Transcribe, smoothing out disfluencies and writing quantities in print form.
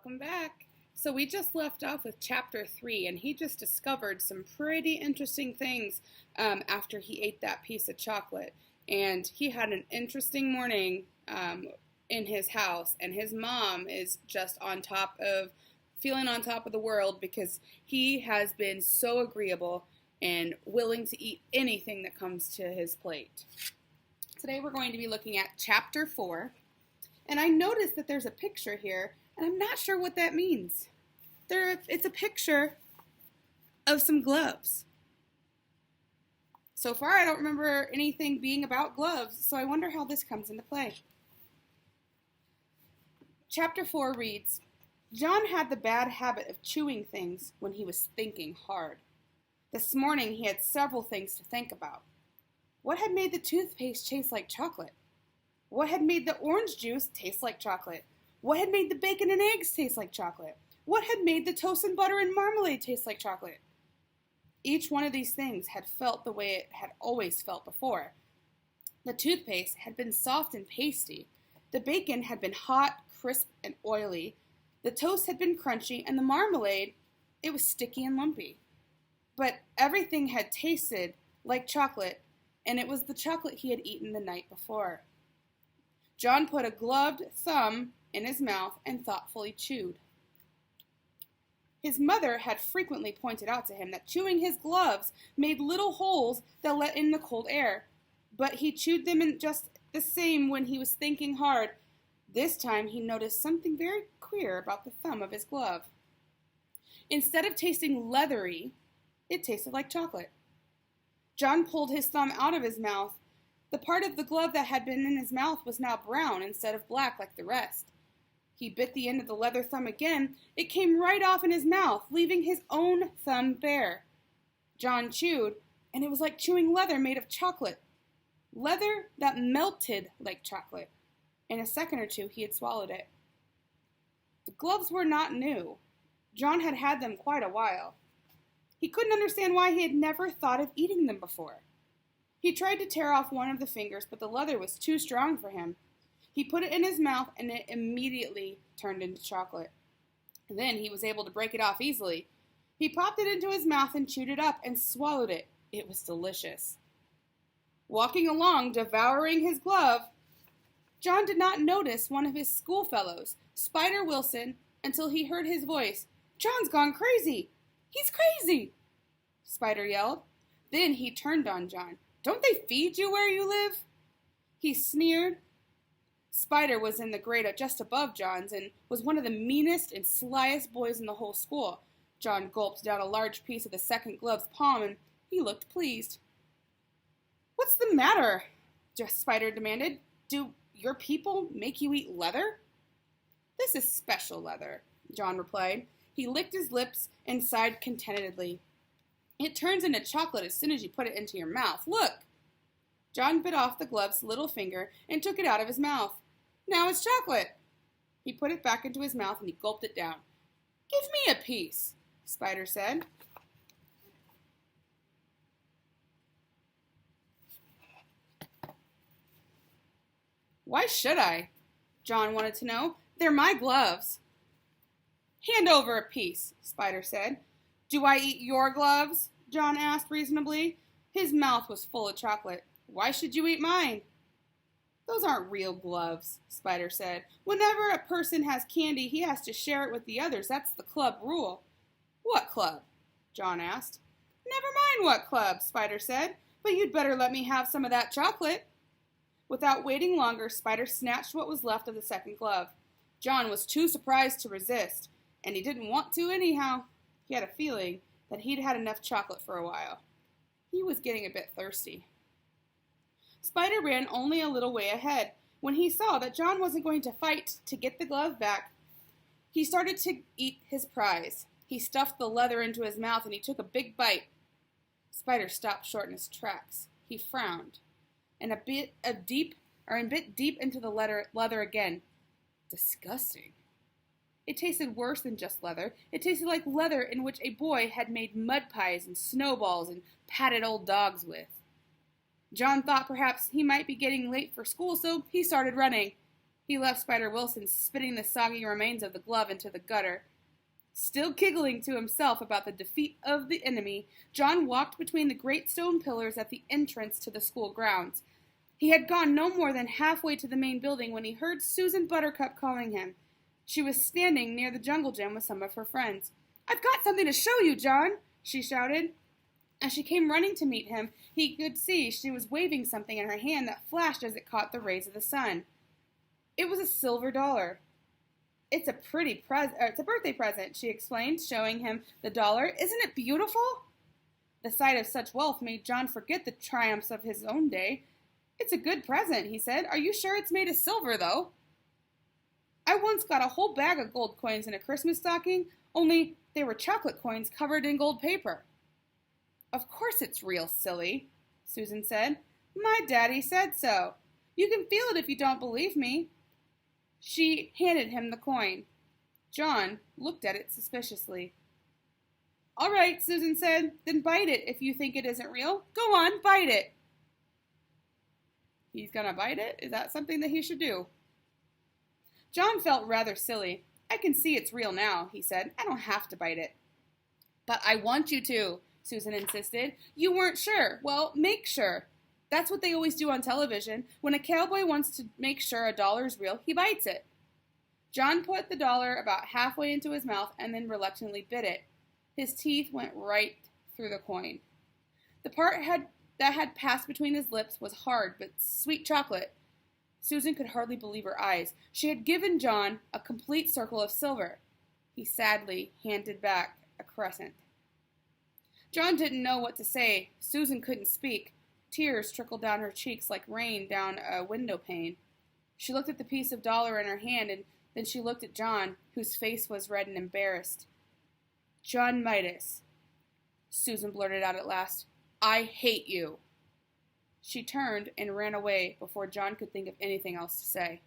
Welcome back. So we just left off with chapter 3, and he just discovered some pretty interesting things after he ate that piece of chocolate. And he had an interesting morning in his house, and his mom is just feeling on top of the world because he has been so agreeable and willing to eat anything that comes to his plate. Today we're going to be looking at chapter 4, and I noticed that there's a picture here, and I'm not sure what that means. It's a picture of some gloves. So far, I don't remember anything being about gloves, so I wonder how this comes into play. Chapter 4 reads, John had the bad habit of chewing things when he was thinking hard. This morning, he had several things to think about. What had made the toothpaste taste like chocolate? What had made the orange juice taste like chocolate? What had made the bacon and eggs taste like chocolate? What had made the toast and butter and marmalade taste like chocolate? Each one of these things had felt the way it had always felt before. The toothpaste had been soft and pasty. The bacon had been hot, crisp, and oily. The toast had been crunchy, and the marmalade, it was sticky and lumpy. But everything had tasted like chocolate, and it was the chocolate he had eaten the night before. John put a gloved thumb in his mouth and thoughtfully chewed. His mother had frequently pointed out to him that chewing his gloves made little holes that let in the cold air, but he chewed them in just the same when he was thinking hard. This time he noticed something very queer about the thumb of his glove. Instead of tasting leathery, it tasted like chocolate. John pulled his thumb out of his mouth. The part of the glove that had been in his mouth was now brown instead of black like the rest. He bit the end of the leather thumb again. It came right off in his mouth, leaving his own thumb bare. John chewed, and it was like chewing leather made of chocolate. Leather that melted like chocolate. In a second or two, he had swallowed it. The gloves were not new. John had had them quite a while. He couldn't understand why he had never thought of eating them before. He tried to tear off one of the fingers, but the leather was too strong for him. He put it in his mouth, and it immediately turned into chocolate. Then he was able to break it off easily. He popped it into his mouth and chewed it up and swallowed it. It was delicious. Walking along, devouring his glove, John did not notice one of his schoolfellows, Spider Wilson, until he heard his voice. "John's gone crazy! He's crazy!" Spider yelled. Then he turned on John. "Don't they feed you where you live?" He sneered. Spider was in the grade just above John's and was one of the meanest and slyest boys in the whole school. John gulped down a large piece of the second glove's palm, and he looked pleased. "What's the matter?" Spider demanded. "Do your people make you eat leather?" "This is special leather," John replied. He licked his lips and sighed contentedly. "It turns into chocolate as soon as you put it into your mouth. Look!" John bit off the glove's little finger and took it out of his mouth. "Now it's chocolate." He put it back into his mouth and he gulped it down. "Give me a piece," Spider said. "Why should I?" John wanted to know. "They're my gloves." "Hand over a piece," Spider said. "Do I eat your gloves?" John asked reasonably. His mouth was full of chocolate. "Why should you eat mine?" "Those aren't real gloves," Spider said. "Whenever a person has candy, he has to share it with the others. That's the club rule." "What club?" John asked. "Never mind what club," Spider said. "But you'd better let me have some of that chocolate." Without waiting longer, Spider snatched what was left of the second glove. John was too surprised to resist, and he didn't want to anyhow. He had a feeling that he'd had enough chocolate for a while. He was getting a bit thirsty. Spider ran only a little way ahead. When he saw that John wasn't going to fight to get the glove back, he started to eat his prize. He stuffed the leather into his mouth and he took a big bite. Spider stopped short in his tracks. He frowned, and bit deep into the leather again. Disgusting. It tasted worse than just leather. It tasted like leather in which a boy had made mud pies and snowballs and patted old dogs with. John thought perhaps he might be getting late for school, so he started running. He left Spider Wilson spitting the soggy remains of the glove into the gutter. Still giggling to himself about the defeat of the enemy, John walked between the great stone pillars at the entrance to the school grounds. He had gone no more than halfway to the main building when he heard Susan Buttercup calling him. She was standing near the jungle gym with some of her friends. "I've got something to show you, John," she shouted. As she came running to meet him, he could see she was waving something in her hand that flashed as it caught the rays of the sun. It was a silver dollar. It's a birthday present," she explained, showing him the dollar. "Isn't it beautiful?" The sight of such wealth made John forget the triumphs of his own day. "It's a good present," he said. "Are you sure it's made of silver, though?" "I once got a whole bag of gold coins in a Christmas stocking, only they were chocolate coins covered in gold paper." "Of course it's real, silly," Susan said. "My daddy said so. You can feel it if you don't believe me." She handed him the coin. John looked at it suspiciously. "All right," Susan said. "Then bite it if you think it isn't real. Go on, bite it." He's gonna bite it? Is that something that he should do? John felt rather silly. "I can see it's real now," he said. "I don't have to bite it." "But I want you to," Susan insisted. "You weren't sure. Well, make sure. That's what they always do on television. When a cowboy wants to make sure a dollar is real, he bites it." John put the dollar about halfway into his mouth and then reluctantly bit it. His teeth went right through the coin. The part that had passed between his lips was hard but sweet chocolate. Susan could hardly believe her eyes. She had given John a complete circle of silver. He sadly handed back a crescent. John didn't know what to say. Susan couldn't speak. Tears trickled down her cheeks like rain down a window pane. She looked at the piece of dollar in her hand, and then she looked at John, whose face was red and embarrassed. "John Midas," Susan blurted out at last, "I hate you." She turned and ran away before John could think of anything else to say.